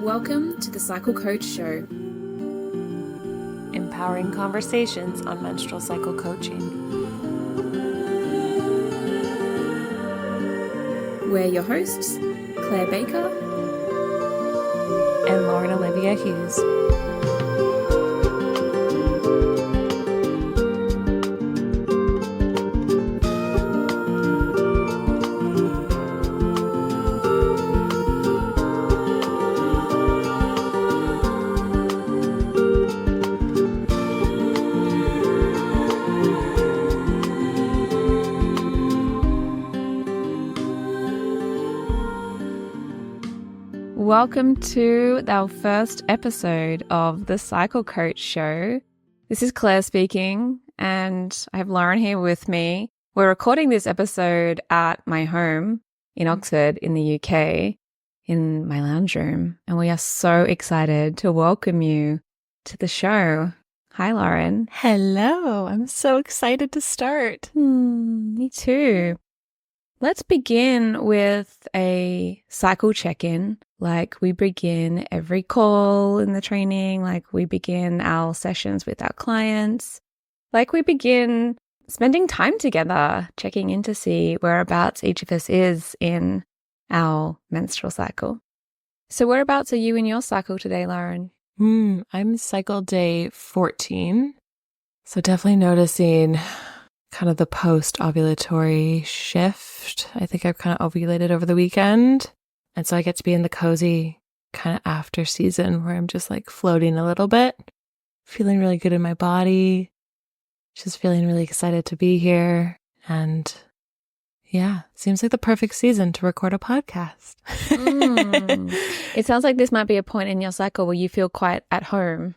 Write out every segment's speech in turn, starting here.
Welcome to the Cycle Coach Show. Empowering conversations on menstrual cycle coaching. We're your hosts, Claire Baker and Lauren Olivia Hughes. Welcome to our first episode of the Cycle Coach Show. This is Claire speaking, and I have Lauren here with me. We're recording this episode at my home in Oxford in the UK, in my lounge room, and we are so excited to welcome you to the show. Hi, Lauren. Hello. I'm so excited to start. Me too. Let's begin with a cycle check-in, like we begin every call in the training, like we begin our sessions with our clients, like we begin spending time together, checking in to see whereabouts each of us is in our menstrual cycle. So whereabouts are you in your cycle today, Lauren? I'm cycle day 14. So definitely noticing kind of the post-ovulatory shift. I think I've kind of ovulated over the weekend. And so I get to be in the cozy kind of after season where I'm just like floating a little bit, feeling really good in my body, just feeling really excited to be here. And yeah, seems like the perfect season to record a podcast. It sounds like this might be a point in your cycle where you feel quite at home.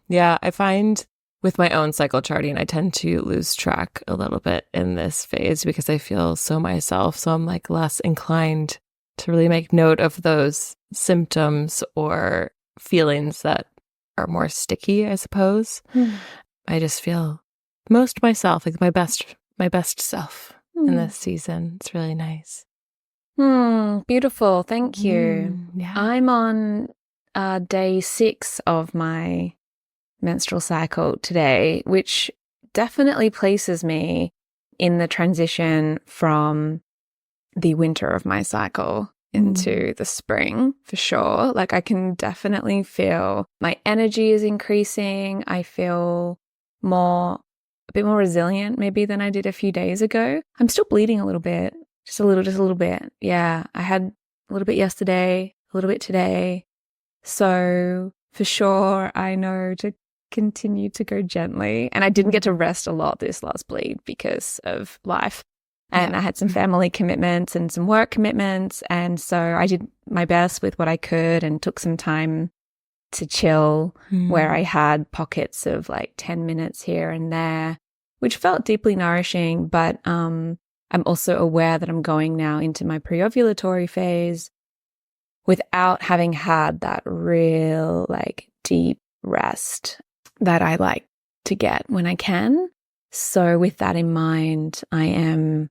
Yeah, I find with my own cycle charting, I tend to lose track a little bit in this phase because I feel so myself. So I'm like less inclined to really make note of those symptoms or feelings that are more sticky, I suppose. I just feel most myself, like my best self in this season. It's really nice. Beautiful. Thank you. Yeah. I'm on day 6 of my menstrual cycle today, which definitely places me in the transition from the winter of my cycle into the spring for sure. Like I can definitely feel my energy is increasing. I feel a bit more resilient maybe than I did a few days ago. I'm still bleeding a little bit, just a little bit. Yeah, I had a little bit yesterday, a little bit today. So for sure, I know to continue to go gently. And I didn't get to rest a lot this last bleed because of life. And I had some family commitments and some work commitments. And so I did my best with what I could and took some time to chill where I had pockets of like 10 minutes here and there, which felt deeply nourishing. But I'm also aware that I'm going now into my pre-ovulatory phase without having had that real like deep rest that I like to get when I can. So with that in mind, I am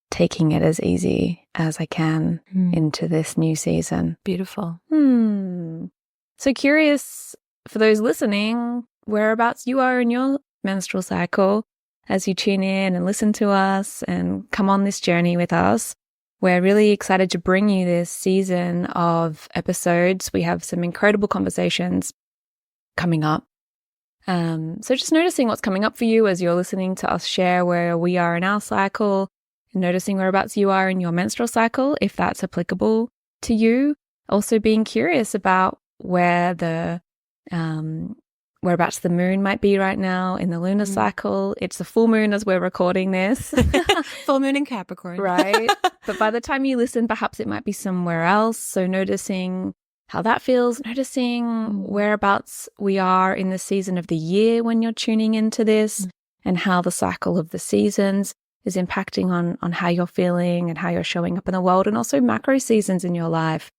taking it as easy as I can into this new season. Beautiful. So curious for those listening, whereabouts you are in your menstrual cycle as you tune in and listen to us and come on this journey with us. We're really excited to bring you this season of episodes. We have some incredible conversations coming up. So just noticing what's coming up for you as you're listening to us share where we are in our cycle, and noticing whereabouts you are in your menstrual cycle, if that's applicable to you. Also being curious about where whereabouts the moon might be right now in the lunar cycle. It's the full moon as we're recording this. Full moon in Capricorn. Right. But by the time you listen, perhaps it might be somewhere else. So noticing how that feels, noticing whereabouts we are in the season of the year when you're tuning into this, and how the cycle of the seasons is impacting on how you're feeling and how you're showing up in the world, and also macro seasons in your life.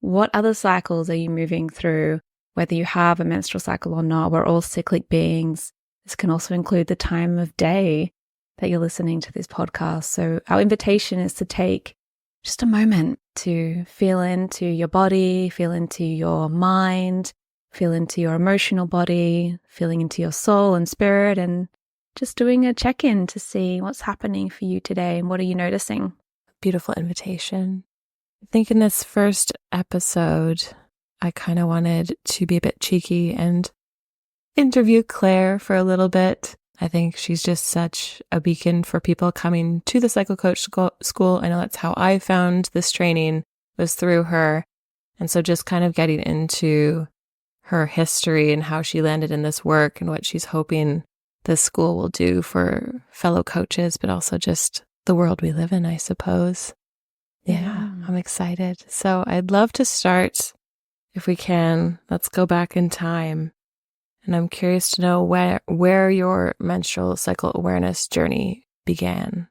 What other cycles are you moving through? Whether you have a menstrual cycle or not, we're all cyclic beings. This can also include the time of day that you're listening to this podcast. So our invitation is to take just a moment to feel into your body, feel into your mind, feel into your emotional body, feeling into your soul and spirit, and just doing a check-in to see what's happening for you today and what are you noticing. Beautiful invitation. I think in this first episode, I kind of wanted to be a bit cheeky and interview Claire for a little bit. I think she's just such a beacon for people coming to the Cycle Coach School. I know that's how I found this training, was through her. And so just kind of getting into her history and how she landed in this work and what she's hoping this school will do for fellow coaches, but also just the world we live in, I suppose. Yeah, I'm excited. So I'd love to start, if we can, let's go back in time. And I'm curious to know where your menstrual cycle awareness journey began.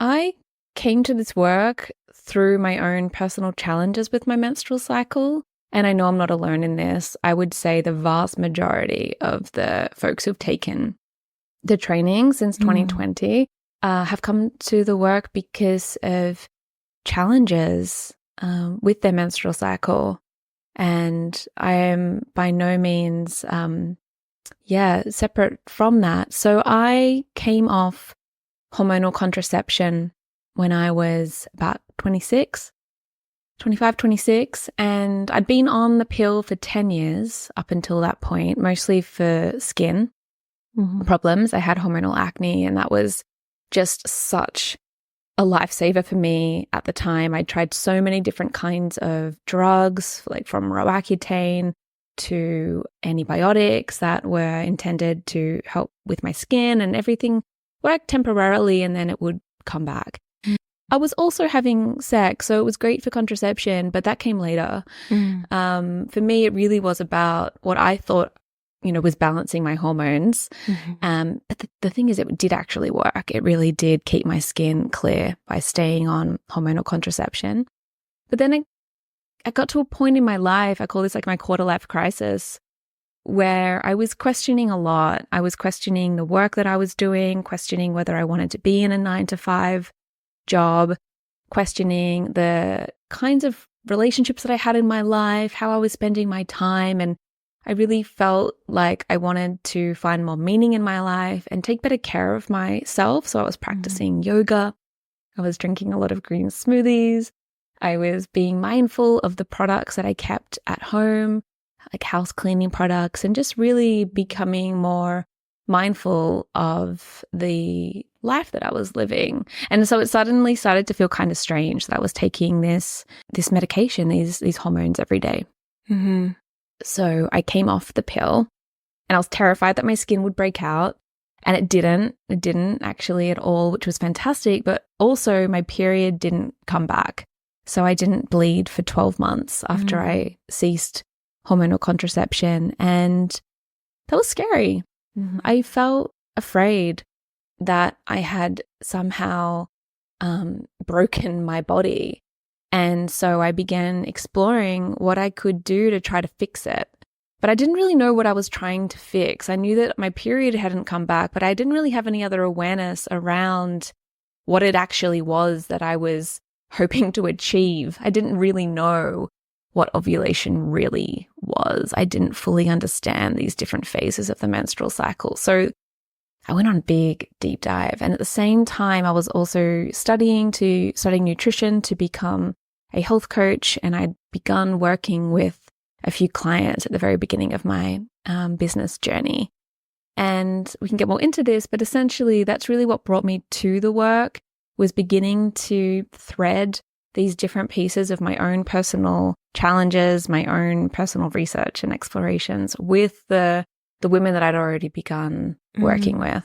I came to this work through my own personal challenges with my menstrual cycle. And I know I'm not alone in this. I would say the vast majority of the folks who've taken the training since 2020 have come to the work because of challenges with their menstrual cycle. And I am by no means, separate from that. So I came off hormonal contraception when I was about 25, 26, and I'd been on the pill for 10 years up until that point, mostly for skin problems. I had hormonal acne, and that was just such a lifesaver for me at the time. I tried so many different kinds of drugs, like from Roaccutane to antibiotics that were intended to help with my skin, and everything worked temporarily and then it would come back. I was also having sex, so it was great for contraception, but that came later. For me, it really was about what I thought, was balancing my hormones. But the thing is, it did actually work. It really did keep my skin clear by staying on hormonal contraception. But then I got to a point in my life, I call this like my quarter life crisis, where I was questioning a lot. I was questioning the work that I was doing, questioning whether I wanted to be in a 9-to-5 job, questioning the kinds of relationships that I had in my life, how I was spending my time. And I really felt like I wanted to find more meaning in my life and take better care of myself. So I was practicing yoga. I was drinking a lot of green smoothies. I was being mindful of the products that I kept at home, like house cleaning products, and just really becoming more mindful of the life that I was living. And so it suddenly started to feel kind of strange that I was taking this medication, these hormones every day. So I came off the pill and I was terrified that my skin would break out, and it didn't actually at all, which was fantastic. But also my period didn't come back. So I didn't bleed for 12 months after I ceased hormonal contraception. And that was scary. I felt afraid that I had somehow broken my body. And so I began exploring what I could do to try to fix it. But I didn't really know what I was trying to fix. I knew that my period hadn't come back, but I didn't really have any other awareness around what it actually was that I was hoping to achieve. I didn't really know what ovulation really was. I didn't fully understand these different phases of the menstrual cycle. So I went on a big deep dive. And at the same time, I was also studying nutrition to become a health coach. And I'd begun working with a few clients at the very beginning of my business journey. And we can get more into this, but essentially that's really what brought me to the work, was beginning to thread these different pieces of my own personal challenges, my own personal research and explorations with the women that I'd already begun working with.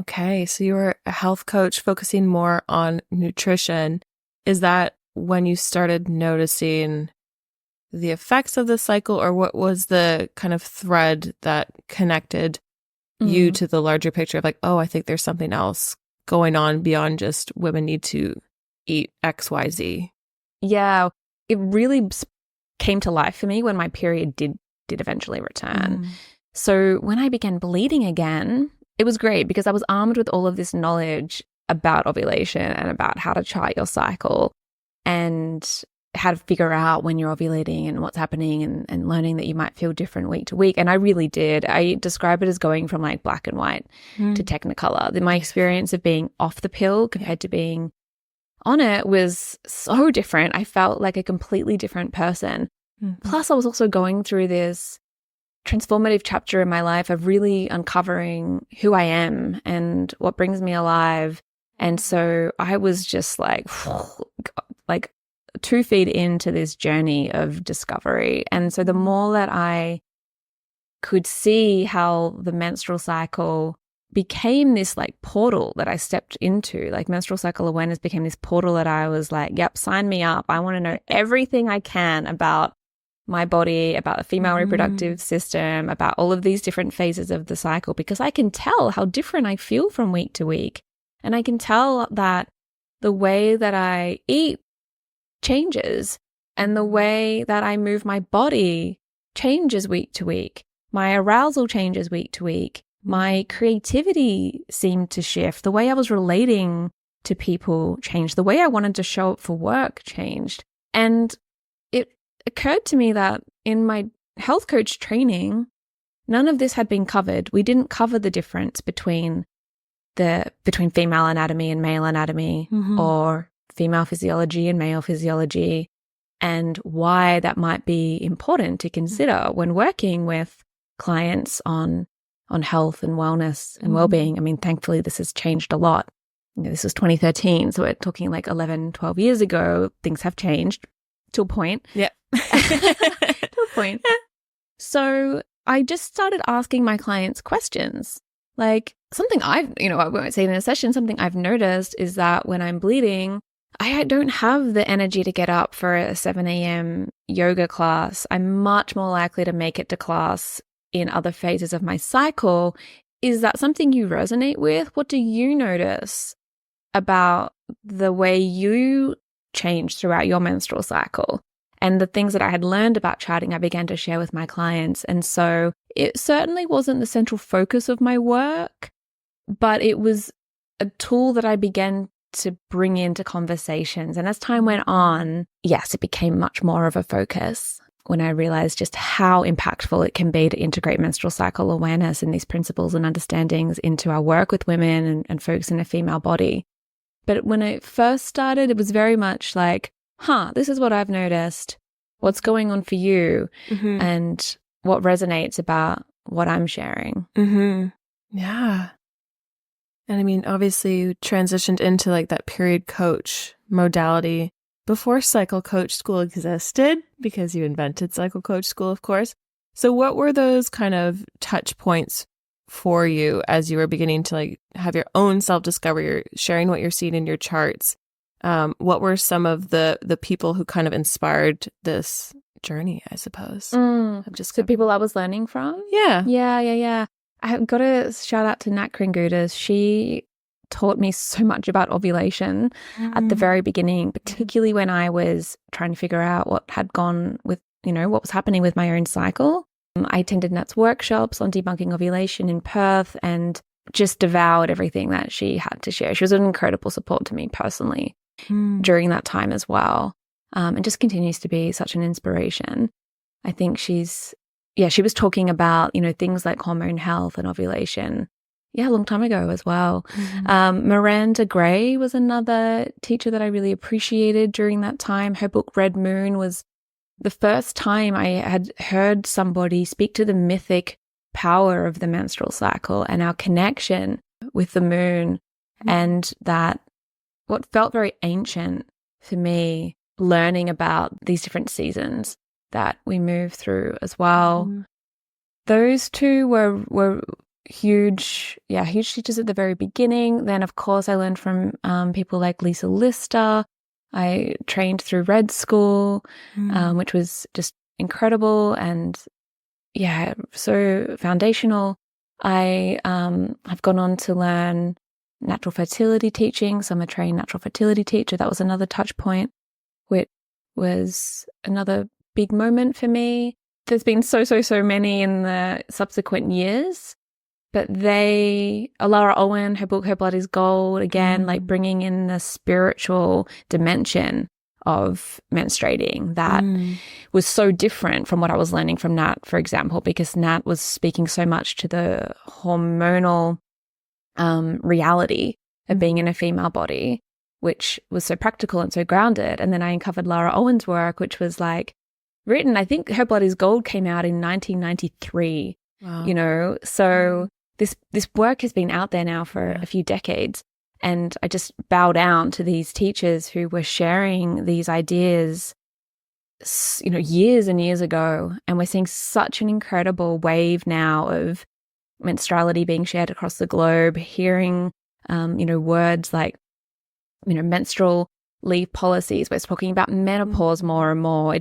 Okay, so you were a health coach focusing more on nutrition. Is that when you started noticing the effects of the cycle, or what was the kind of thread that connected you to the larger picture of like, oh, I think there's something else going on beyond just women need to eat XYZ? Yeah, it really came to life for me when my period did eventually return. So when I began bleeding again, it was great because I was armed with all of this knowledge about ovulation and about how to chart your cycle and how to figure out when you're ovulating and what's happening, and learning that you might feel different week to week. And I really did. I describe it as going from like black and white to technicolor. My experience of being off the pill compared to being on it was so different. I felt like a completely different person. Plus, I was also going through this transformative chapter in my life of really uncovering who I am and what brings me alive. And so I was just like 2 feet into this journey of discovery. And so the more that I could see how the menstrual cycle became this like portal that I stepped into, like menstrual cycle awareness became this portal that I was like, yep, sign me up. I want to know everything I can about my body, about the female reproductive system, about all of these different phases of the cycle, because I can tell how different I feel from week to week. And I can tell that the way that I eat changes and the way that I move my body changes week to week. My arousal changes week to week. My creativity seemed to shift. The way I was relating to people changed. The way I wanted to show up for work changed. And it occurred to me that in my health coach training, none of this had been covered. We didn't cover the difference between female anatomy and male anatomy, or female physiology and male physiology, and why that might be important to consider when working with clients on health and wellness and well-being. I mean, thankfully, this has changed a lot. This was 2013, so we're talking like 11, 12 years ago. Things have changed to a point. Yeah. To a point. So I just started asking my clients questions. Like something I won't say in a session, something I've noticed is that when I'm bleeding, I don't have the energy to get up for a 7 a.m. yoga class. I'm much more likely to make it to class in other phases of my cycle. Is that something you resonate with? What do you notice about the way you change throughout your menstrual cycle? And the things that I had learned about charting, I began to share with my clients. And so it certainly wasn't the central focus of my work, but it was a tool that I began to bring into conversations. And as time went on, yes, it became much more of a focus when I realized just how impactful it can be to integrate menstrual cycle awareness and these principles and understandings into our work with women and folks in a female body. But when I first started, it was very much like, this is what I've noticed. What's going on for you? And what resonates about what I'm sharing. Yeah. And I mean, obviously you transitioned into like that period coach modality before cycle coach school existed, because you invented cycle coach school, of course. So what were those kind of touch points for you as you were beginning to like have your own self-discovery, you're sharing what you're seeing in your charts? What were some of the people who kind of inspired this journey, I suppose? So people I was learning from? Yeah. I've got to shout out to Nat Kringudas. She taught me so much about ovulation at the very beginning, particularly when I was trying to figure out what had gone with, what was happening with my own cycle. I attended Nat's workshops on debunking ovulation in Perth and just devoured everything that she had to share. She was an incredible support to me personally during that time as well, and just continues to be such an inspiration. I think she was talking about, things like hormone health and ovulation. Yeah, a long time ago as well. Miranda Gray was another teacher that I really appreciated during that time. Her book Red Moon was the first time I had heard somebody speak to the mythic power of the menstrual cycle and our connection with the moon, and that what felt very ancient for me, learning about these different seasons that we move through as well. Those two were huge teachers at the very beginning. Then, of course, I learned from people like Lisa Lister. I trained through Red School, which was just incredible and, so foundational. I have gone on to learn natural fertility teaching. So I'm a trained natural fertility teacher. That was another touch point, which was another big moment for me. There's been so many in the subsequent years, but Laura Owen, her book, Her Blood is Gold, again, like bringing in the spiritual dimension of menstruating that was so different from what I was learning from Nat, for example, because Nat was speaking so much to the hormonal reality of being in a female body, which was so practical and so grounded. And then I uncovered Laura Owen's work, which was like written, I think Her Blood is Gold came out in 1993, you know, so this work has been out there now for a few decades. And I just bow down to these teachers who were sharing these ideas, you know, years and years ago. And we're seeing such an incredible wave now of menstruality being shared across the globe, hearing, you know, words like, you know, menstrual leave policies. We're talking about menopause more and more.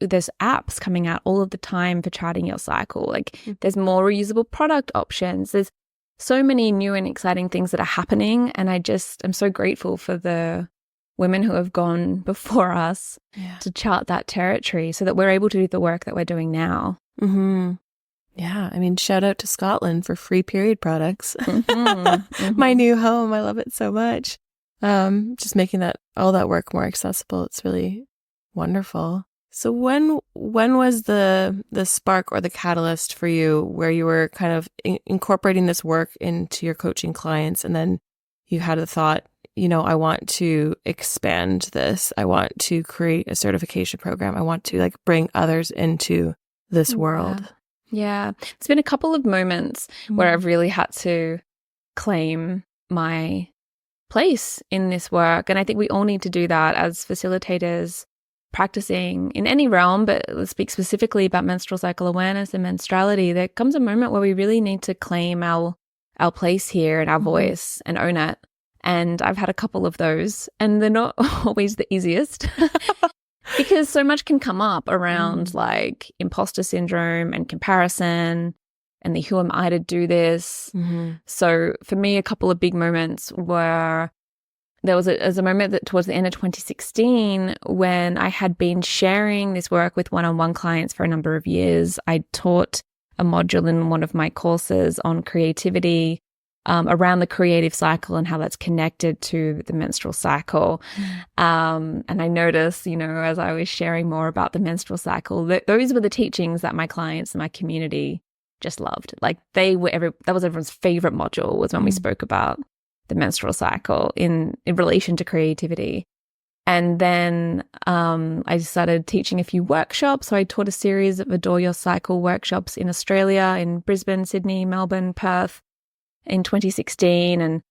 There's apps coming out all of the time for charting your cycle. Like there's more reusable product options. There's so many new and exciting things that are happening. And I'm so grateful for the women who have gone before us to chart that territory so that we're able to do the work that we're doing now. Yeah, I mean, shout out to Scotland for free period products. My new home, I love it so much. Just making all that work more accessible. It's really wonderful. So when was the spark or the catalyst for you where you were kind of incorporating this work into your coaching clients, and then you had the thought, you know, I want to expand this. I want to create a certification program. I want to like bring others into this world. Yeah. It's been a couple of moments where I've really had to claim my place in this work. And I think we all need to do that as facilitators practicing in any realm, but let's speak specifically about menstrual cycle awareness and menstruality. There comes a moment where we really need to claim our place here and our voice and own it. And I've had a couple of those, and they're not always the easiest. Because so much can come up around like imposter syndrome and comparison and the who am I to do this. So for me, a couple of big moments were there was a moment that towards the end of 2016 when I had been sharing this work with one-on-one clients for a number of years. I taught a module in one of my courses on creativity around the creative cycle and how that's connected to the menstrual cycle. And I noticed, you know, as I was sharing more about the menstrual cycle, those were the teachings that my clients and my community just loved. Like that was everyone's favorite module, was when we spoke about the menstrual cycle in relation to creativity. And then I started teaching a few workshops. So I taught a series of Adore Your Cycle workshops in Australia, in Brisbane, Sydney, Melbourne, Perth, in 2016. And,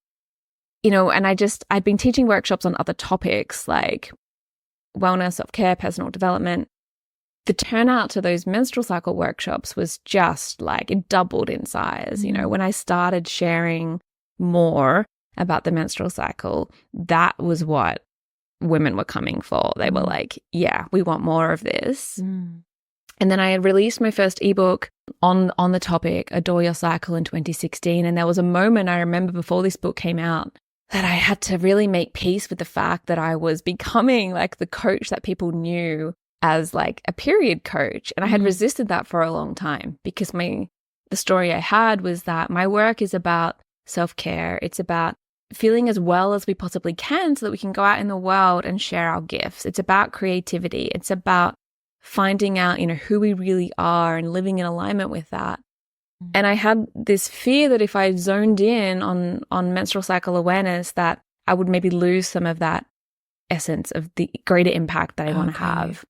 you know, and I'd been teaching workshops on other topics like wellness, self-care, personal development. The turnout to those menstrual cycle workshops was just like, it doubled in size. You know, when I started sharing more about the menstrual cycle, that was what women were coming for. They were like, yeah, we want more of this. And then I had released my first ebook on the topic, Adore Your Cycle, in 2016. And there was a moment I remember before this book came out that I had to really make peace with the fact that I was becoming like the coach that people knew as like a period coach. And I had resisted that for a long time because the story I had was that my work is about self-care. It's about feeling as well as we possibly can so that we can go out in the world and share our gifts. It's about creativity. It's about finding out, you know, who we really are and living in alignment with that. And I had this fear that if I zoned in on menstrual cycle awareness, that I would maybe lose some of that essence of the greater impact that I want to have.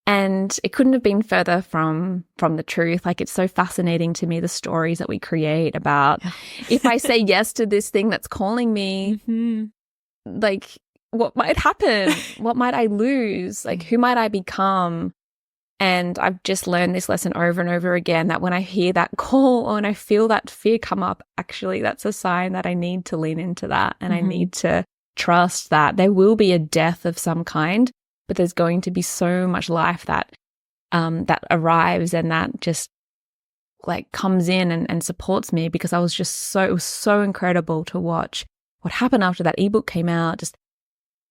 And it couldn't have been further from the truth. Like, it's so fascinating to me, the stories that we create about if I say yes to this thing that's calling me, like, what might happen? What might I lose? Like, who might I become? And I've just learned this lesson over and over again, that when I hear that call or when I feel that fear come up, actually, that's a sign that I need to lean into that. And I need to trust that there will be a death of some kind, but there's going to be so much life that arrives and that just like comes in and supports me, because I was just it was so incredible to watch what happened after that ebook came out, just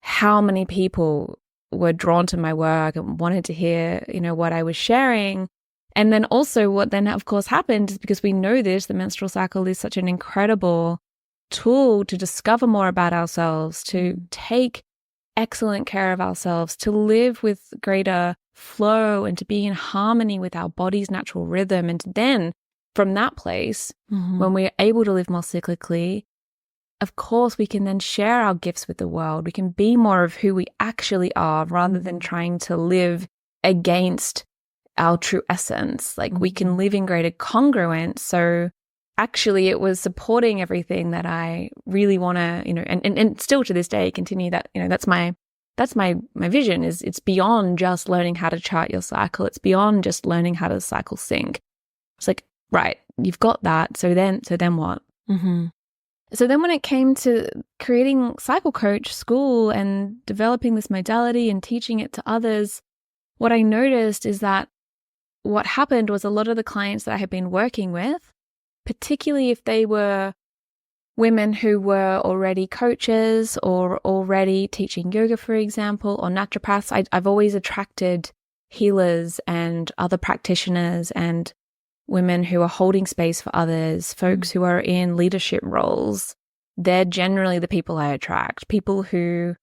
how many people were drawn to my work and wanted to hear, you know, what I was sharing. And then also what then of course happened is, because we know this, the menstrual cycle is such an incredible tool to discover more about ourselves, to take excellent care of ourselves, to live with greater flow and to be in harmony with our body's natural rhythm. And then from that place, when we're able to live more cyclically, of course, we can then share our gifts with the world. We can be more of who we actually are rather than trying to live against our true essence. Like we can live in greater congruence. So actually it was supporting everything that I really want to, and still to this day continue that, that's my vision. Is it's beyond just learning how to chart your cycle. It's beyond just learning how to cycle sync. It's like, right, you've got that. So then what? So then when it came to creating Cycle Coach School and developing this modality and teaching it to others, what I noticed is that what happened was a lot of the clients that I had been working with, particularly if they were women who were already coaches or already teaching yoga, for example, or naturopaths, I've always attracted healers and other practitioners and women who are holding space for others, folks who are in leadership roles. They're generally the people I attract, people who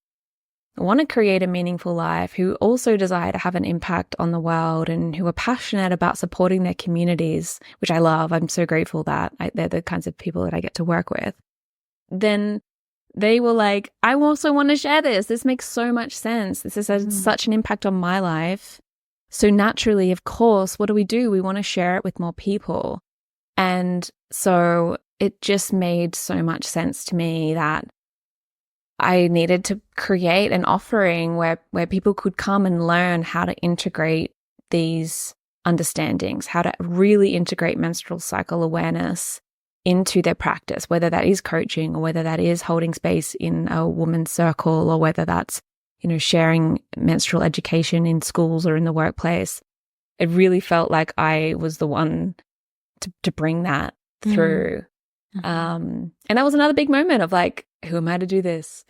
want to create a meaningful life, who also desire to have an impact on the world and who are passionate about supporting their communities, which I love. I'm so grateful that they're the kinds of people that I get to work with. Then they were like, I also want to share this. This makes so much sense. This has had such an impact on my life. So naturally, of course, what do? We want to share it with more people. And so it just made so much sense to me that I needed to create an offering where people could come and learn how to integrate these understandings, how to really integrate menstrual cycle awareness into their practice, whether that is coaching or whether that is holding space in a woman's circle or whether that's, sharing menstrual education in schools or in the workplace. It really felt like I was the one to bring that through. And that was another big moment of like, who am I to do this?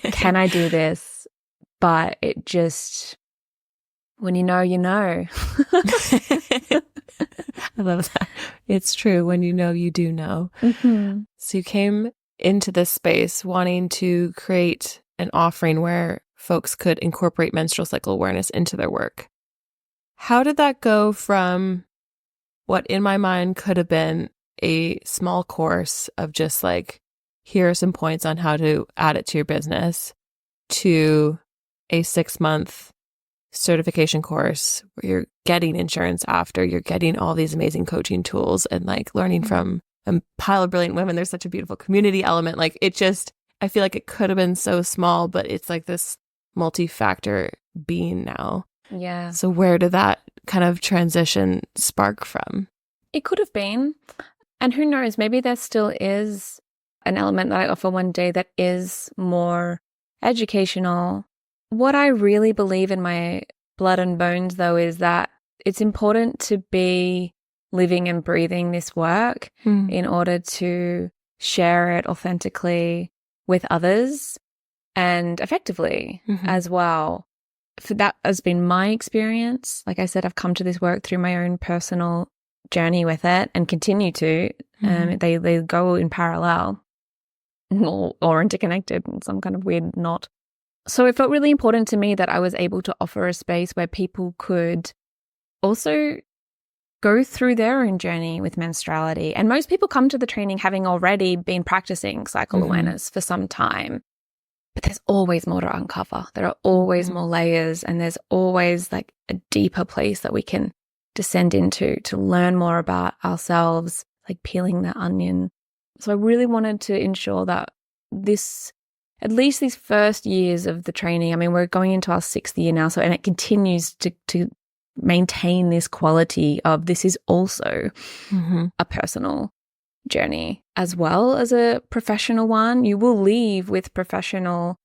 Can I do this? But it just, when you know, you know. I love that. It's true. When you know, you do know. So you came into this space wanting to create an offering where folks could incorporate menstrual cycle awareness into their work. How did that go from what in my mind could have been a small course of just like, here are some points on how to add it to your business, to a 6-month certification course where you're getting insurance after, you're getting all these amazing coaching tools and like learning from a pile of brilliant women. There's such a beautiful community element. Like it just, I feel like it could have been so small, but it's like this multi-factor being now. Yeah. So where did that kind of transition spark from? It could have been. And who knows, maybe there still is an element that I offer one day that is more educational. What I really believe in my blood and bones, though, is that it's important to be living and breathing this work in order to share it authentically with others and effectively as well. For that has been my experience. Like I said, I've come to this work through my own personal journey with it and continue to. They go in parallel or interconnected in some kind of weird knot. So it felt really important to me that I was able to offer a space where people could also go through their own journey with menstruality. And most people come to the training having already been practicing cycle awareness for some time. But there's always more to uncover. There are always more layers, and there's always like a deeper place that we can descend into to learn more about ourselves, like peeling the onion. So I really wanted to ensure that at least these first years of the training, I mean, we're going into our 6th year now, and it continues to maintain this quality of this is also a personal journey as well as a professional one. You will leave with professional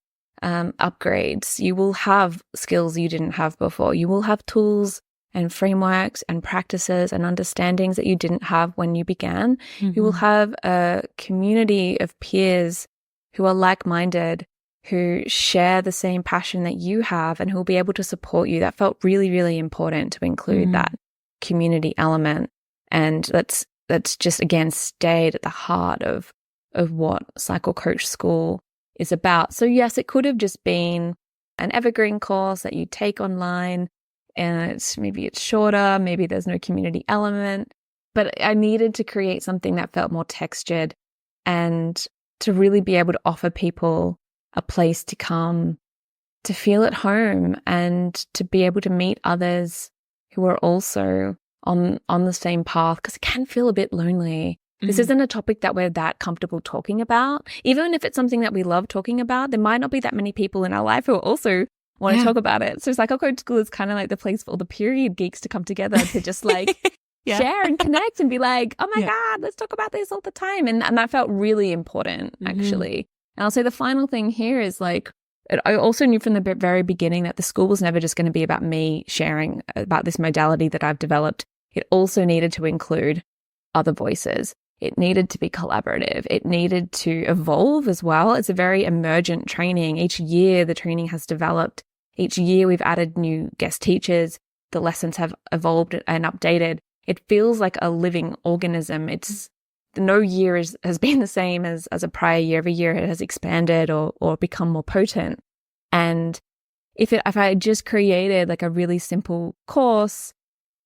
upgrades. You will have skills you didn't have before. You will have tools and frameworks and practices and understandings that you didn't have when you began. You will have a community of peers who are like-minded, who share the same passion that you have and who will be able to support you. That felt really, really important to include that community element. And that's just, again, stayed at the heart of what Cycle Coach School is about. So yes, it could have just been an evergreen course that you take online, and maybe it's shorter, maybe there's no community element, but I needed to create something that felt more textured and to really be able to offer people a place to come to feel at home and to be able to meet others who are also on the same path, because it can feel a bit lonely. This isn't a topic that we're that comfortable talking about. Even if it's something that we love talking about, there might not be that many people in our life who also want to talk about it. So Cycle Coach School is kind of like the place for all the period geeks to come together to just like share and connect and be like, oh my God, let's talk about this all the time. And that felt really important, actually. And I'll say the final thing here is like, I also knew from the very beginning that the school was never just going to be about me sharing about this modality that I've developed. It also needed to include other voices. It needed to be collaborative. It needed to evolve as well. It's a very emergent training. Each year, the training has developed. Each year, we've added new guest teachers. The lessons have evolved and updated. It feels like a living organism. No year has been the same as a prior year. Every year it has expanded or become more potent. And if I had just created like a really simple course,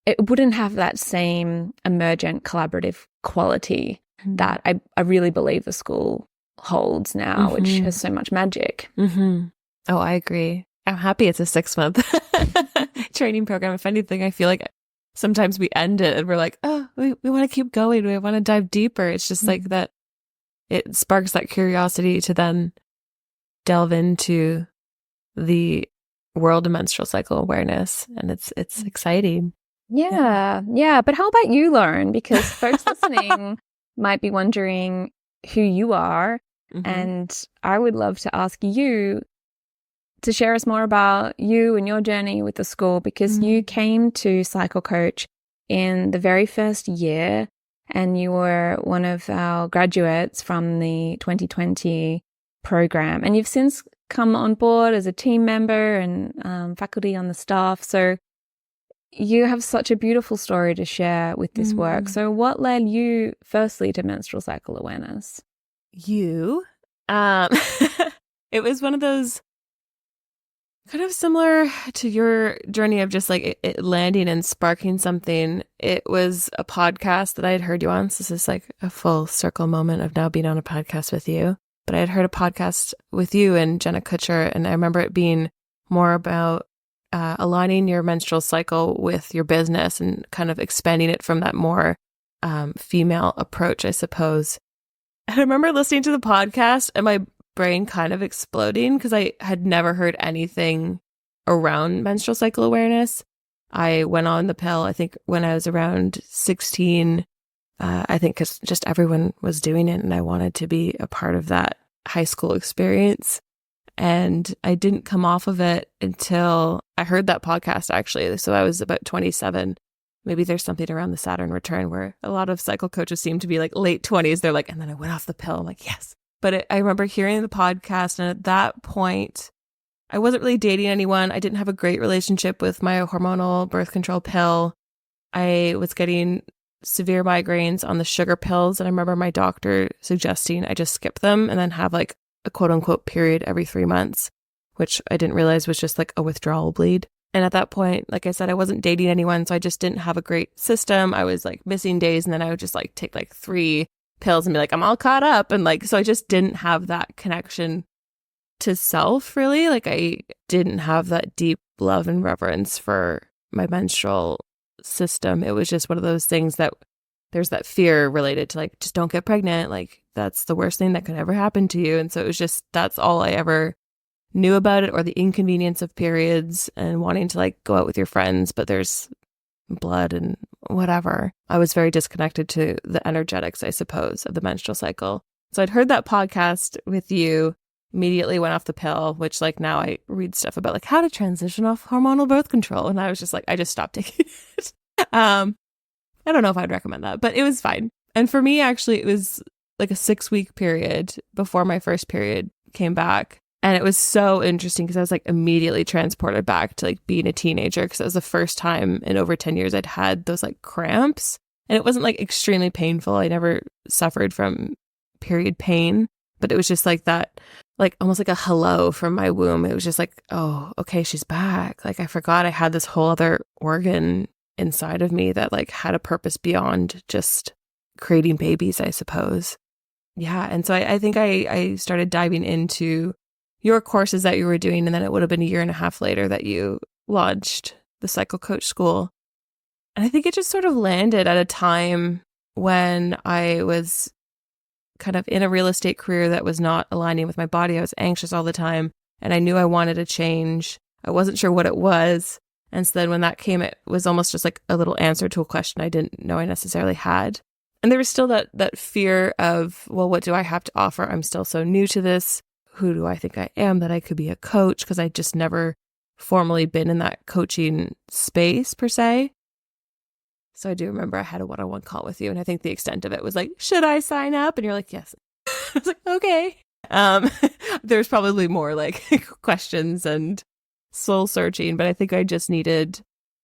it wouldn't have that same emergent collaborative quality that I really believe the school holds now, which has so much magic. Oh, I agree. I'm happy it's a 6-month training program. If anything, I feel like sometimes we end it and we're like, oh, we want to keep going. We want to dive deeper. It's just like that. It sparks that curiosity to then delve into the world of menstrual cycle awareness. And it's exciting. Yeah. But how about you, Lauren? Because folks listening might be wondering who you are. And I would love to ask you to share us more about you and your journey with the school, because you came to Cycle Coach in the very first year and you were one of our graduates from the 2020 program. And you've since come on board as a team member and faculty on the staff. So you have such a beautiful story to share with this work. So what led you firstly to menstrual cycle awareness? It was one of those kind of similar to your journey of just like it landing and sparking something. It was a podcast that I had heard you on. So this is like a full circle moment of now being on a podcast with you. But I had heard a podcast with you and Jenna Kutcher, and I remember it being more about aligning your menstrual cycle with your business and kind of expanding it from that more female approach, I suppose. And I remember listening to the podcast and my brain kind of exploding because I had never heard anything around menstrual cycle awareness. I went on the pill, I think, when I was around 16, I think because just everyone was doing it and I wanted to be a part of that high school experience. And I didn't come off of it until I heard that podcast, actually. So I was about 27. Maybe there's something around the Saturn return where a lot of cycle coaches seem to be like late 20s. They're like, and then I went off the pill. I'm like, yes. But I remember hearing the podcast. And at that point, I wasn't really dating anyone. I didn't have a great relationship with my hormonal birth control pill. I was getting severe migraines on the sugar pills. And I remember my doctor suggesting I just skip them and then have like a quote unquote period every 3 months, which I didn't realize was just like a withdrawal bleed. And at that point, like I said, I wasn't dating anyone. So I just didn't have a great system. I was like missing days. And then I would just like take like 3 pills and be like, I'm all caught up. And like, so I just didn't have that connection to self, really. Like I didn't have that deep love and reverence for my menstrual system. It was just one of those things that there's that fear related to like, just don't get pregnant. Like that's the worst thing that could ever happen to you. And so it was just, that's all I ever knew about it, or the inconvenience of periods and wanting to like go out with your friends, but there's blood and whatever. I was very disconnected to the energetics, I suppose, of the menstrual cycle. So I'd heard that podcast with you, immediately went off the pill, which like now I read stuff about like how to transition off hormonal birth control. And I was just like, I just stopped taking it. I don't know if I'd recommend that, but it was fine. And for me, actually, it was like a 6-week period before my first period came back. And it was so interesting because I was like immediately transported back to like being a teenager, because it was the first time in over 10 years I'd had those like cramps. And it wasn't like extremely painful. I never suffered from period pain, but it was just like that, like almost like a hello from my womb. It was just like, oh, okay, she's back. Like I forgot I had this whole other organ inside of me that like had a purpose beyond just creating babies, I suppose. Yeah. And so I think I started diving into your courses that you were doing, and then it would have been a year and a half later that you launched the Cycle Coach School. And I think it just sort of landed at a time when I was kind of in a real estate career that was not aligning with my body. I was anxious all the time, and I knew I wanted a change. I wasn't sure what it was. And so then when that came, it was almost just like a little answer to a question I didn't know I necessarily had. And there was still that fear of, well, what do I have to offer? I'm still so new to this. Who do I think I am that I could be a coach? Because I just never formally been in that coaching space per se. So I do remember I had a one-on-one call with you, and I think the extent of it was like, should I sign up? And you're like, yes. I was like, okay. There's probably more like questions and soul searching, but I think I just needed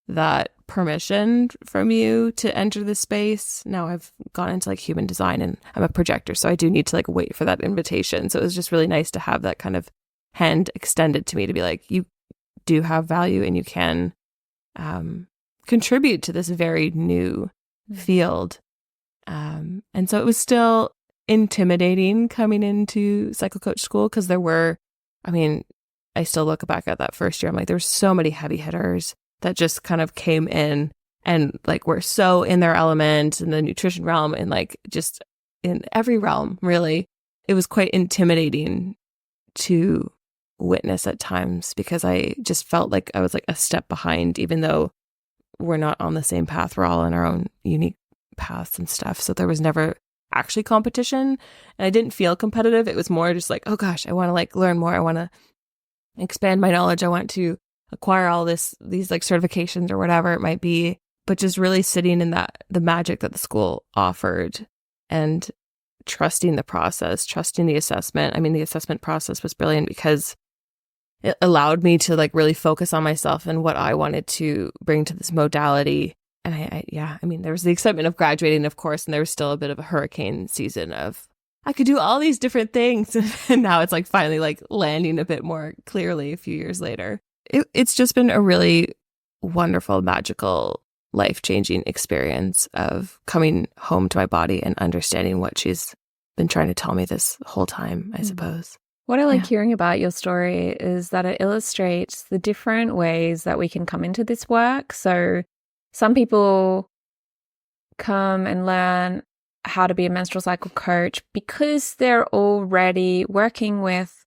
that permission from you to enter the space. Now I've gone into like human design and I'm a projector, so I do need to like wait for that invitation. So it was just really nice to have that kind of hand extended to me to be like, you do have value and you can contribute to this very new field. And so it was still intimidating coming into Cycle Coach School, because I still look back at that first year. I'm like, there were so many heavy hitters that just kind of came in and like were so in their element in the nutrition realm and like just in every realm, really. It was quite intimidating to witness at times, because I just felt like I was like a step behind, even though we're not on the same path. We're all on our own unique paths and stuff. So there was never actually competition, and I didn't feel competitive. It was more just like, oh gosh, I want to like learn more. I want to expand my knowledge. I want to acquire all these like certifications or whatever it might be, but just really sitting in the magic that the school offered and trusting the process, trusting the assessment. I mean, the assessment process was brilliant because it allowed me to like really focus on myself and what I wanted to bring to this modality. And I mean, there was the excitement of graduating, of course, and there was still a bit of a hurricane season of I could do all these different things. And now it's like finally like landing a bit more clearly a few years later. It's just been a really wonderful, magical, life-changing experience of coming home to my body and understanding what she's been trying to tell me this whole time, I suppose. What I like hearing about your story is that it illustrates the different ways that we can come into this work. So some people come and learn how to be a menstrual cycle coach because they're already working with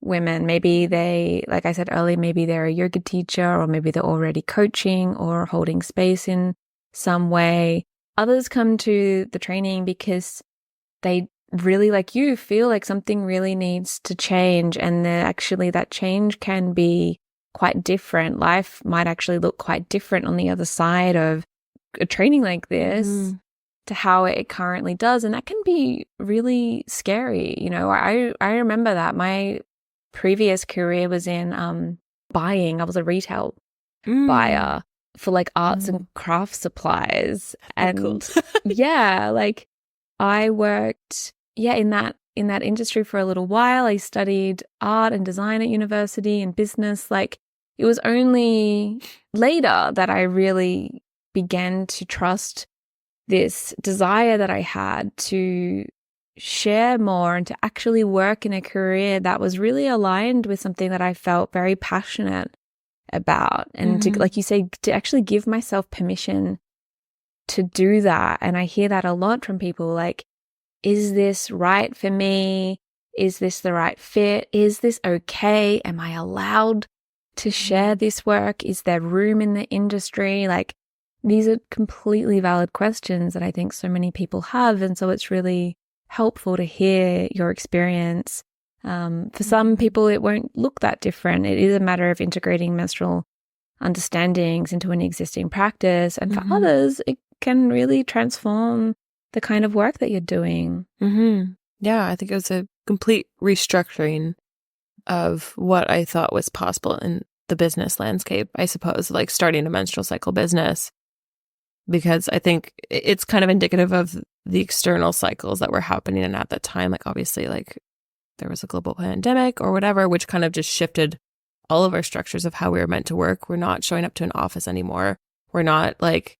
women. Maybe they, like I said earlier, maybe they're a yoga teacher, or maybe they're already coaching or holding space in some way. Others come to the training because they really, like you, feel like something really needs to change, and actually that change can be quite different. Life might actually look quite different on the other side of a training like this to how it currently does, and that can be really scary. You know, I remember that my previous career was in buying. I was a retail buyer for like arts and craft supplies, and cool. like I worked in that industry for a little while. I studied art and design at university and business. Like it was only later that I really began to trust this desire that I had to share more and to actually work in a career that was really aligned with something that I felt very passionate about. And to, like you say, to actually give myself permission to do that. And I hear that a lot from people, like, is this right for me? Is this the right fit? Is this okay? Am I allowed to share this work? Is there room in the industry? Like, these are completely valid questions that I think so many people have. And so it's really helpful to hear your experience. For some people, it won't look that different. It is a matter of integrating menstrual understandings into an existing practice. And for others, it can really transform the kind of work that you're doing. Yeah, I think it was a complete restructuring of what I thought was possible in the business landscape, I suppose, like starting a menstrual cycle business, because I think it's kind of indicative of the external cycles that were happening. And at that time, like obviously, like there was a global pandemic or whatever, which kind of just shifted all of our structures of how we were meant to work. We're not showing up to an office anymore. We're not like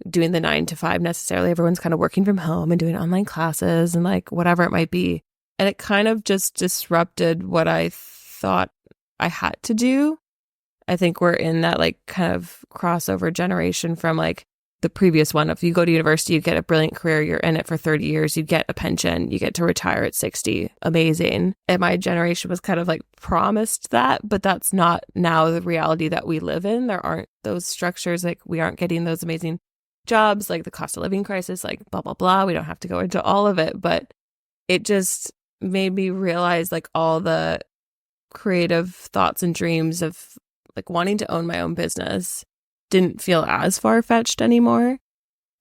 doing the 9 to 5 necessarily. Everyone's kind of working from home and doing online classes and like whatever it might be. And it kind of just disrupted what I thought I had to do. I think we're in that like kind of crossover generation from like the previous one. If you go to university, you get a brilliant career, you're in it for 30 years, you get a pension, you get to retire at 60. Amazing. And my generation was kind of like promised that, but that's not now the reality that we live in. There aren't those structures. Like we aren't getting those amazing jobs, like the cost of living crisis, like blah, blah, blah. We don't have to go into all of it, but it just made me realize like all the creative thoughts and dreams of like wanting to own my own business didn't feel as far-fetched anymore,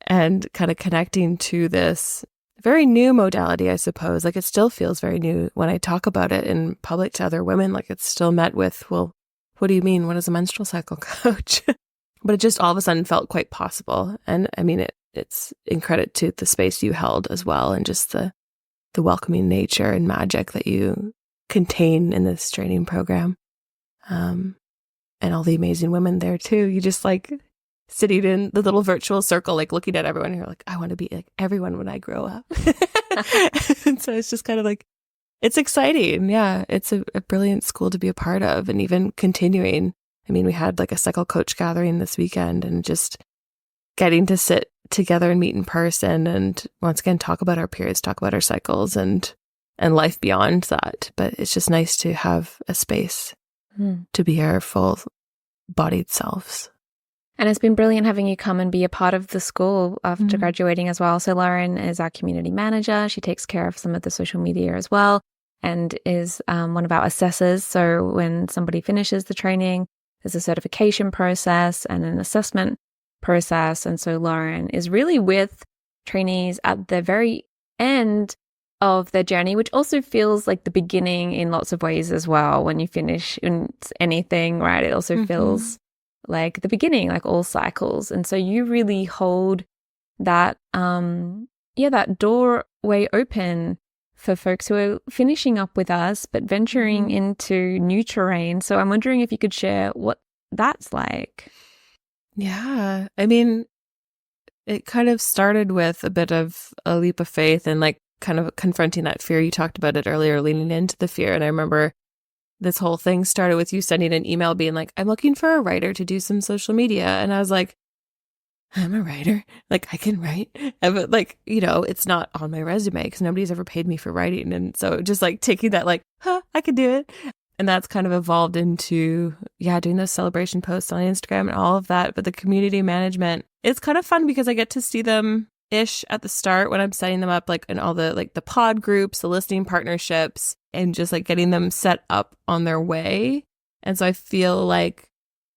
and kind of connecting to this very new modality, I suppose. Like it still feels very new when I talk about it in public to other women. Like it's still met with, well, what do you mean? What is a menstrual cycle coach? But it just all of a sudden felt quite possible. And I mean, it's in credit to the space you held as well, and just the welcoming nature and magic that you contain in this training program. And all the amazing women there too. You just like sitting in the little virtual circle, like looking at everyone, and you're like, I want to be like everyone when I grow up. And so it's just kind of like, it's exciting. Yeah, it's a brilliant school to be a part of, and even continuing. I mean, we had like a cycle coach gathering this weekend, and just getting to sit together and meet in person, and once again talk about our periods, talk about our cycles, and life beyond that. But it's just nice to have a space to be our full-bodied selves. And it's been brilliant having you come and be a part of the school after graduating as well. So Lauren is our community manager. She takes care of some of the social media as well, and is one of our assessors. So when somebody finishes the training, there's a certification process and an assessment process. And so Lauren is really with trainees at the very end of their journey, which also feels like the beginning in lots of ways as well. When you finish in anything, right, it also feels like the beginning, like all cycles. And so you really hold that that doorway open for folks who are finishing up with us but venturing into new terrain. So I'm wondering if you could share what that's like. Yeah, I mean, it kind of started with a bit of a leap of faith and like kind of confronting that fear. You talked about it earlier, leaning into the fear. And I remember this whole thing started with you sending an email being like, I'm looking for a writer to do some social media. And I was like, I'm a writer. Like I can write. But like, you know, it's not on my resume because nobody's ever paid me for writing. And so just like taking that like, I could do it. And that's kind of evolved into, doing those celebration posts on Instagram and all of that. But the community management, it's kind of fun because I get to see them ish at the start when I'm setting them up, like in all the like the pod groups, the listening partnerships, and just like getting them set up on their way. And so I feel like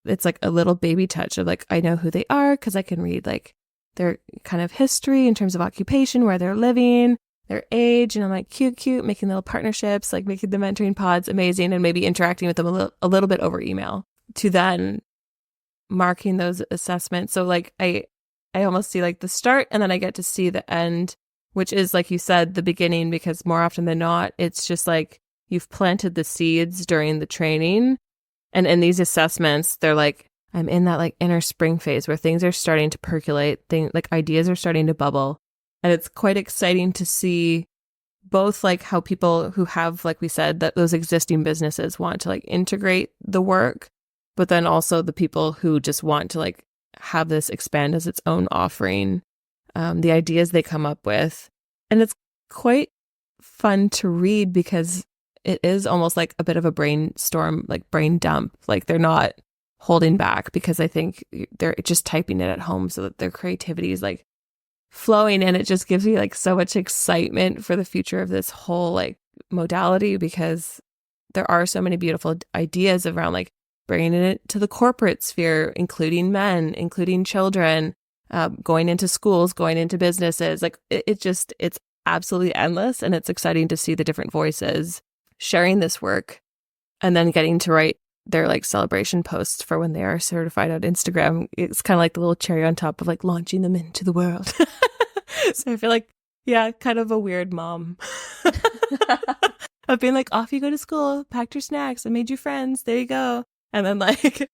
it's like a little baby touch of like, I know who they are because I can read like their kind of history in terms of occupation, where they're living, their age. And I'm like, cute, making little partnerships, like making the mentoring pods amazing, and maybe interacting with them a little bit over email, to then marking those assessments. So like I almost see like the start, and then I get to see the end, which is, like you said, the beginning, because more often than not, it's just like you've planted the seeds during the training. And in these assessments, they're like, I'm in that like inner spring phase where things are starting to percolate, like ideas are starting to bubble. And it's quite exciting to see both like how people who have, like we said, that those existing businesses want to like integrate the work, but then also the people who just want to like have this expand as its own offering, the ideas they come up with. And it's quite fun to read because it is almost like a bit of a brainstorm, like brain dump. Like they're not holding back because I think they're just typing it at home so that their creativity is like flowing. And it just gives me like so much excitement for the future of this whole like modality, because there are so many beautiful ideas around like bringing it to the corporate sphere, including men, including children, going into schools, going into businesses. Like it's absolutely endless. And it's exciting to see the different voices sharing this work and then getting to write their like celebration posts for when they are certified on Instagram. It's kind of like the little cherry on top of like launching them into the world. So I feel like, yeah, kind of a weird mom. Of being like, off you go to school, packed your snacks, I made you friends, there you go. And then like,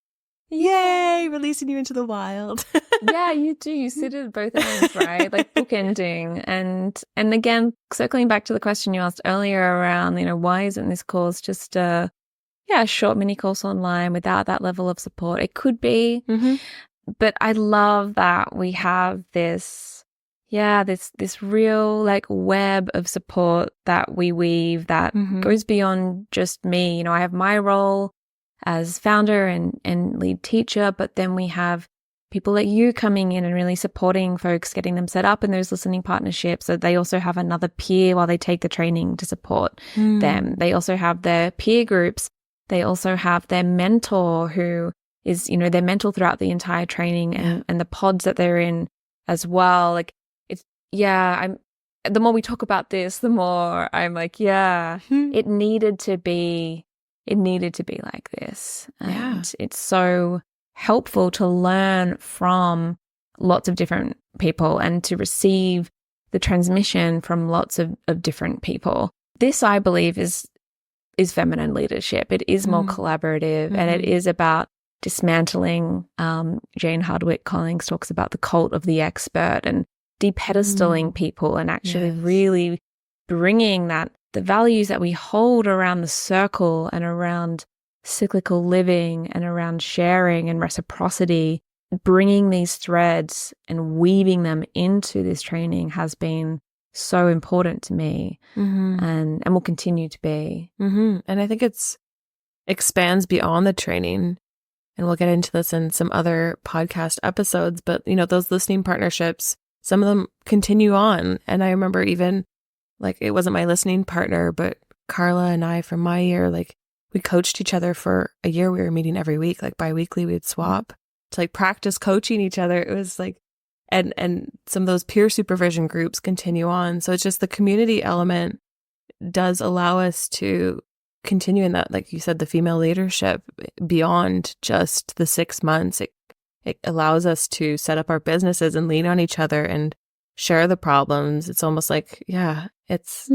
yay, releasing you into the wild. Yeah, you do. You sit at both ends, right? Like bookending. And again, circling back to the question you asked earlier around, why isn't this course just a short mini course online without that level of support? It could be. Mm-hmm. But I love that we have this real like web of support that we weave that goes beyond just me. I have my role as founder and lead teacher, but then we have people like you coming in and really supporting folks, getting them set up in those listening partnerships. So they also have another peer while they take the training to support them. They also have their peer groups. They also have their mentor who is, their mentor throughout the entire training and the pods that they're in as well. Like the more we talk about this, the more I'm like, it needed to be like this. And it's so helpful to learn from lots of different people and to receive the transmission from lots of different people. This, I believe, is feminine leadership. It is more collaborative and it is about dismantling. Jane Hardwick Collins talks about the cult of the expert and de-pedestaling people and actually really bringing the values that we hold around the circle and around cyclical living and around sharing and reciprocity, bringing these threads and weaving them into this training has been so important to me and will continue to be. And I think it's expands beyond the training. And we'll get into this in some other podcast episodes, but those listening partnerships, some of them continue on. And I remember even like, it wasn't my listening partner, but Carla and I from my year, like we coached each other for a year. We were meeting every week, like bi-weekly we'd swap to like practice coaching each other. It was like, and some of those peer supervision groups continue on. So it's just the community element does allow us to continue in that, like you said, the female leadership beyond just the 6 months. It allows us to set up our businesses and lean on each other and share the problems. It's almost like, it's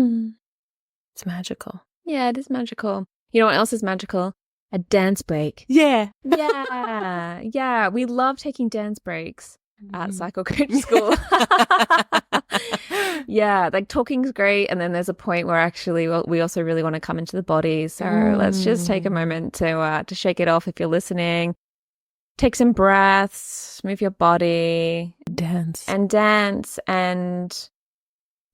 magical. Yeah, it is magical. You know what else is magical? A dance break. Yeah. Yeah. We love taking dance breaks at Cycle Coach School. Yeah, like talking's great. And then there's a point where actually we also really want to come into the body. So let's just take a moment to shake it off if you're listening. Take some breaths, move your body. Dance. And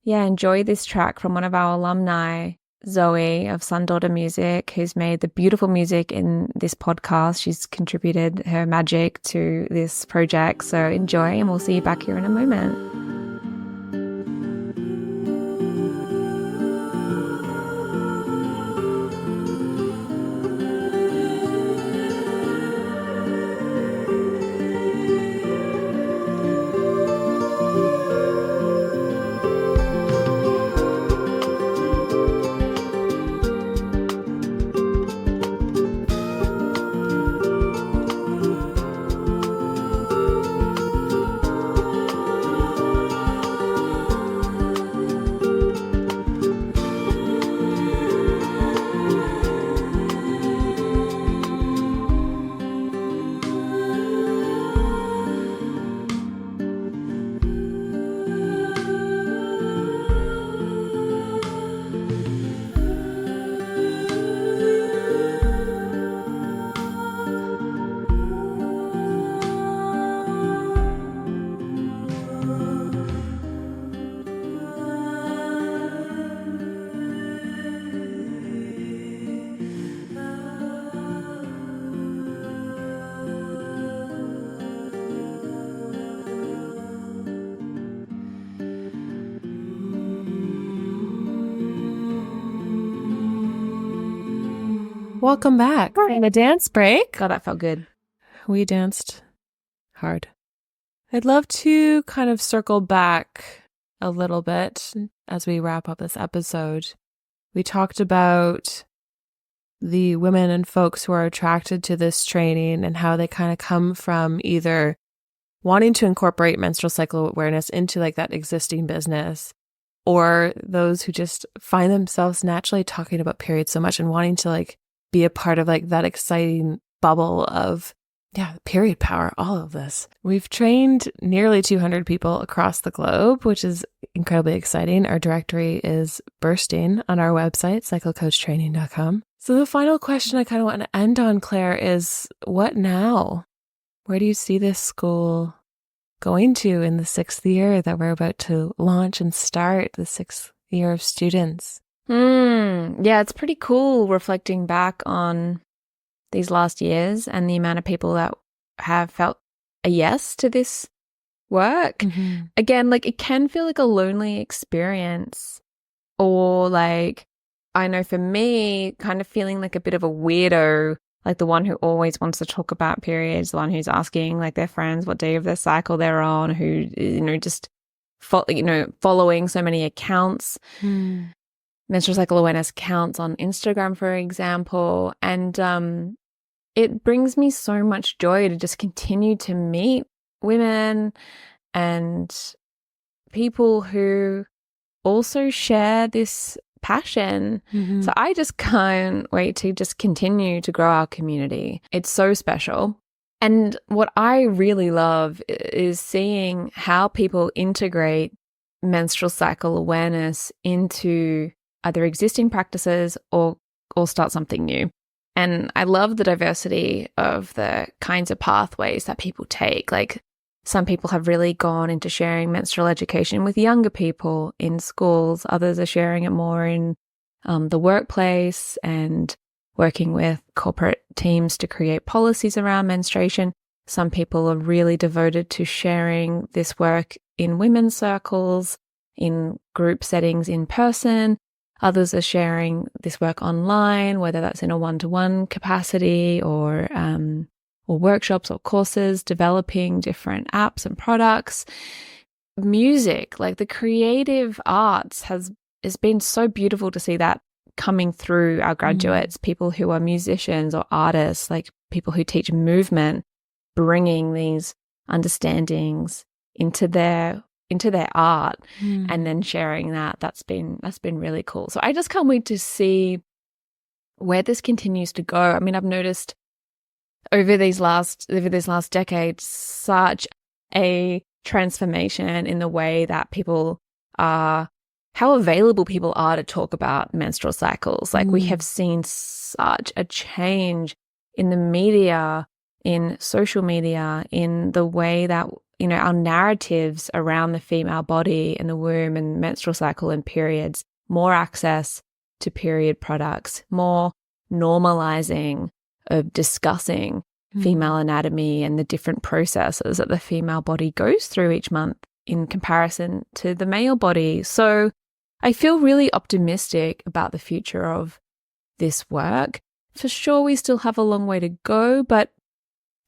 enjoy this track from one of our alumni, Zoe of Sundaughter Music, who's made the beautiful music in this podcast. She's contributed her magic to this project. So enjoy, and we'll see you back here in a moment. Welcome back from the dance break. God, that felt good. We danced hard. I'd love to kind of circle back a little bit as we wrap up this episode. We talked about the women and folks who are attracted to this training and how they kind of come from either wanting to incorporate menstrual cycle awareness into like that existing business, or those who just find themselves naturally talking about periods so much and wanting to like be a part of like that exciting bubble of, period power, all of this. We've trained nearly 200 people across the globe, which is incredibly exciting. Our directory is bursting on our website, cyclecoachtraining.com. So the final question I kind of want to end on, Claire, is what now? Where do you see this school going to in the 6th year that we're about to launch and start the 6th year of students? Yeah, it's pretty cool reflecting back on these last years and the amount of people that have felt a yes to this work. Again, like it can feel like a lonely experience, or like, I know for me, kind of feeling like a bit of a weirdo, like the one who always wants to talk about periods, the one who's asking like their friends what day of their cycle they're on, who, just following so many accounts, menstrual cycle awareness accounts on Instagram, for example. And it brings me so much joy to just continue to meet women and people who also share this passion. So I just can't wait to just continue to grow our community. It's so special. And what I really love is seeing how people integrate menstrual cycle awareness into either existing practices or start something new. And I love the diversity of the kinds of pathways that people take. Like, some people have really gone into sharing menstrual education with younger people in schools. Others are sharing it more in the workplace and working with corporate teams to create policies around menstruation. Some people are really devoted to sharing this work in women's circles, in group settings in person. Others are sharing this work online, whether that's in a one-to-one capacity or workshops or courses, developing different apps and products. Music, like the creative arts, it's been so beautiful to see that coming through our graduates, people who are musicians or artists, like people who teach movement, bringing these understandings into their art and then sharing that. That's been really cool. So I just can't wait to see where this continues to go. I mean, I've noticed over this last decade such a transformation in the way that people are, how available people are to talk about menstrual cycles. Like, we have seen such a change in the media, in social media, in the way that, our narratives around the female body and the womb and menstrual cycle and periods, more access to period products, more normalizing of discussing female anatomy and the different processes that the female body goes through each month in comparison to the male body. So I feel really optimistic about the future of this work. For sure, we still have a long way to go, but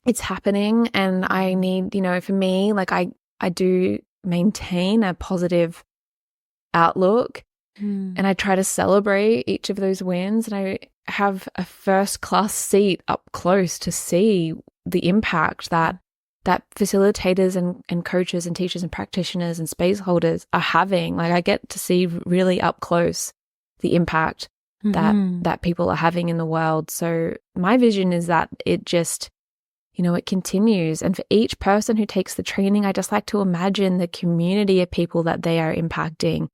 it's happening. And I need, for me, like I do maintain a positive outlook and I try to celebrate each of those wins. And I have a first class seat up close to see the impact that facilitators and coaches and teachers and practitioners and space holders are having. Like, I get to see really up close the impact that people are having in the world. So my vision is that it just, it continues. And for each person who takes the training, I just like to imagine the community of people that they are impacting.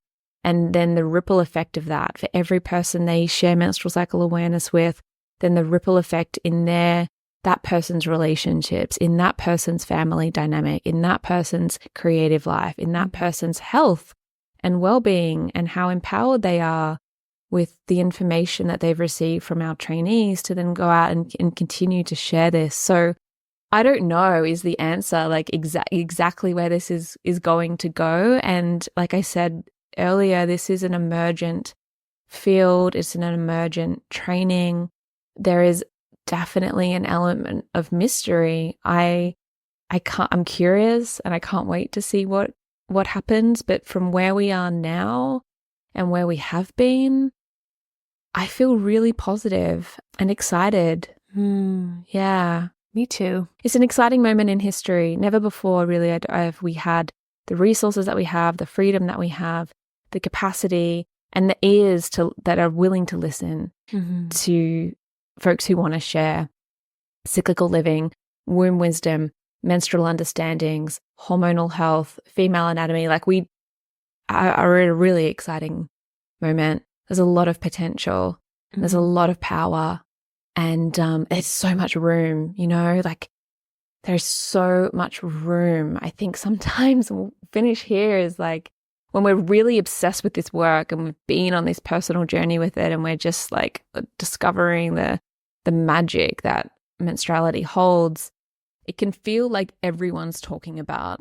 And then the ripple effect of that, for every person they share menstrual cycle awareness with, then the ripple effect in that person's relationships, in that person's family dynamic, in that person's creative life, in that person's health and well-being, and how empowered they are with the information that they've received from our trainees to then go out and continue to share this. So I don't know is the answer, like exactly where this is going to go. And like I said earlier, this is an emergent field. It's an emergent training. There is definitely an element of mystery. I'm curious and I can't wait to see what happens. But from where we are now and where we have been, I feel really positive and excited. Yeah. Me too. It's an exciting moment in history. Never before, really, have we had the resources that we have, the freedom that we have, the capacity, and the ears that are willing to listen to folks who want to share cyclical living, womb wisdom, menstrual understandings, hormonal health, female anatomy. Like we are at a really exciting moment. There's a lot of potential. There's a lot of power. And there's so much room, like there's so much room. I think sometimes we'll finish here is like when we're really obsessed with this work and we've been on this personal journey with it and we're just like discovering the magic that menstruality holds, it can feel like everyone's talking about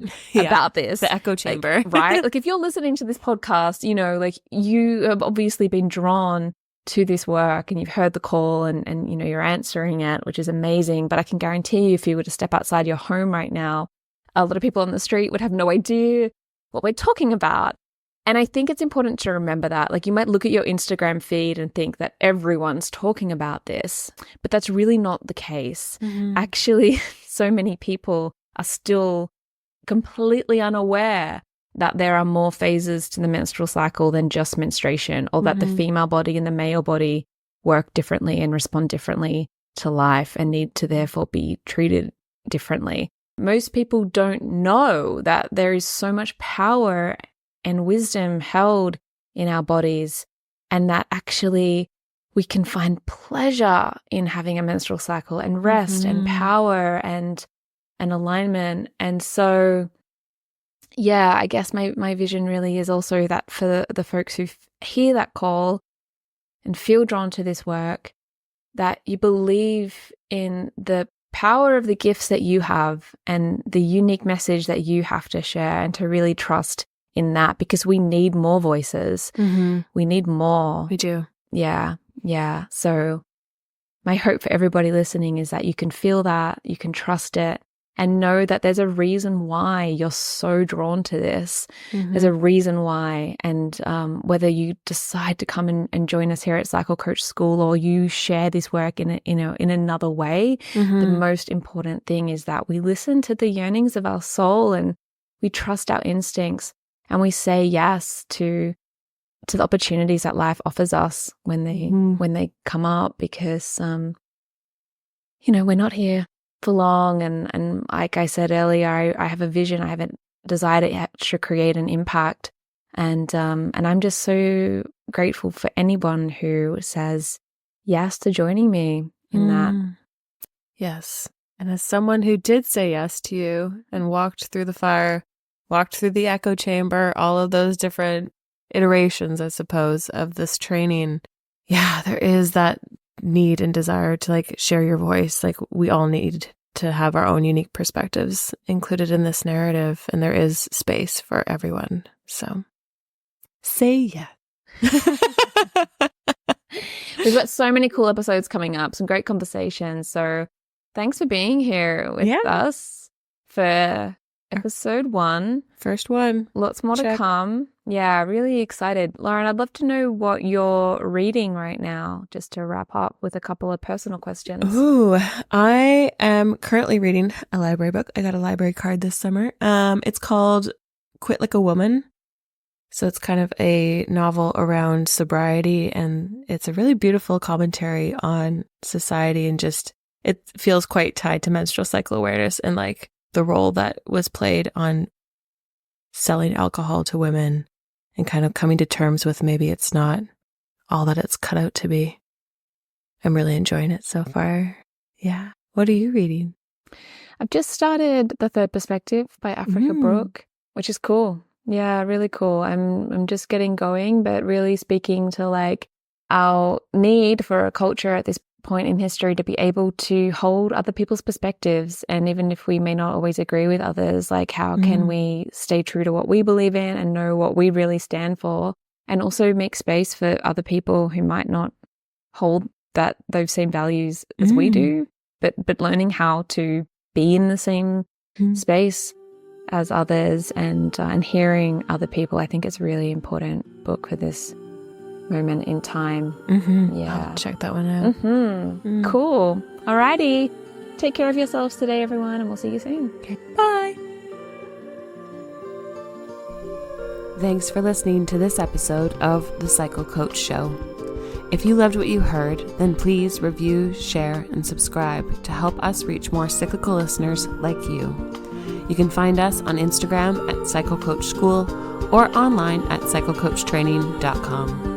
this. The echo chamber. Like, right? Like if you're listening to this podcast, like you have obviously been drawn to this work and you've heard the call and you're answering it, which is amazing. But I can guarantee you if you were to step outside your home right now, a lot of people on the street would have no idea what we're talking about. And I think it's important to remember that. Like you might look at your Instagram feed and think that everyone's talking about this, but that's really not the case. Actually, so many people are still completely unaware that there are more phases to the menstrual cycle than just menstruation, or that the female body and the male body work differently and respond differently to life and need to therefore be treated differently. Most people don't know that there is so much power and wisdom held in our bodies, and that actually we can find pleasure in having a menstrual cycle and rest and power and alignment. And so yeah, I guess my vision really is also that for the folks who hear that call and feel drawn to this work, that you believe in the power of the gifts that you have and the unique message that you have to share, and to really trust in that, because we need more voices. We need more. We do. Yeah. So my hope for everybody listening is that you can feel that, you can trust it, and know that there's a reason why you're so drawn to this. There's a reason why. And whether you decide to come and join us here at Cycle Coach School, or you share this work in another way, the most important thing is that we listen to the yearnings of our soul and we trust our instincts, and we say yes to the opportunities that life offers us when they come up, because we're not here for long, and like I said earlier, I have a vision, I have a desire to create an impact, and I'm just so grateful for anyone who says yes to joining me in that. Yes. And as someone who did say yes to you and walked through the fire, walked through the echo chamber, all of those different iterations, I suppose, of this training, there is that need and desire to like share your voice. Like we all need to have our own unique perspectives included in this narrative, and there is space for everyone. So say yes. We've got so many cool episodes coming up, some great conversations. So thanks for being here with us for episode 1. First one. Lots more to come. Yeah, really excited. Lauren, I'd love to know what you're reading right now, just to wrap up with a couple of personal questions. Ooh, I am currently reading a library book. I got a library card this summer. It's called Quit Like a Woman. So it's kind of a novel around sobriety, and it's a really beautiful commentary on society, and just, it feels quite tied to menstrual cycle awareness and like the role that was played on selling alcohol to women, and kind of coming to terms with maybe it's not all that it's cut out to be. I'm really enjoying it so far. Yeah. What are you reading? I've just started The Third Perspective by Africa Brooke, which is cool. Yeah, really cool. I'm just getting going, but really speaking to like our need for a culture at this point in history to be able to hold other people's perspectives. And even if we may not always agree with others, like how can we stay true to what we believe in and know what we really stand for, and also make space for other people who might not hold those same values as we do, but learning how to be in the same space as others, and hearing other people. I think it's a really important book for this moment in time. Yeah. I'll check that one out. Cool. Alrighty. Take care of yourselves today, everyone, and we'll see you soon. Okay. Bye. Thanks for listening to this episode of The Cycle Coach Show. If you loved what you heard, then please review, share, and subscribe to help us reach more cyclical listeners like you. You can find us on Instagram at Cycle Coach School or online at cyclecoachtraining.com.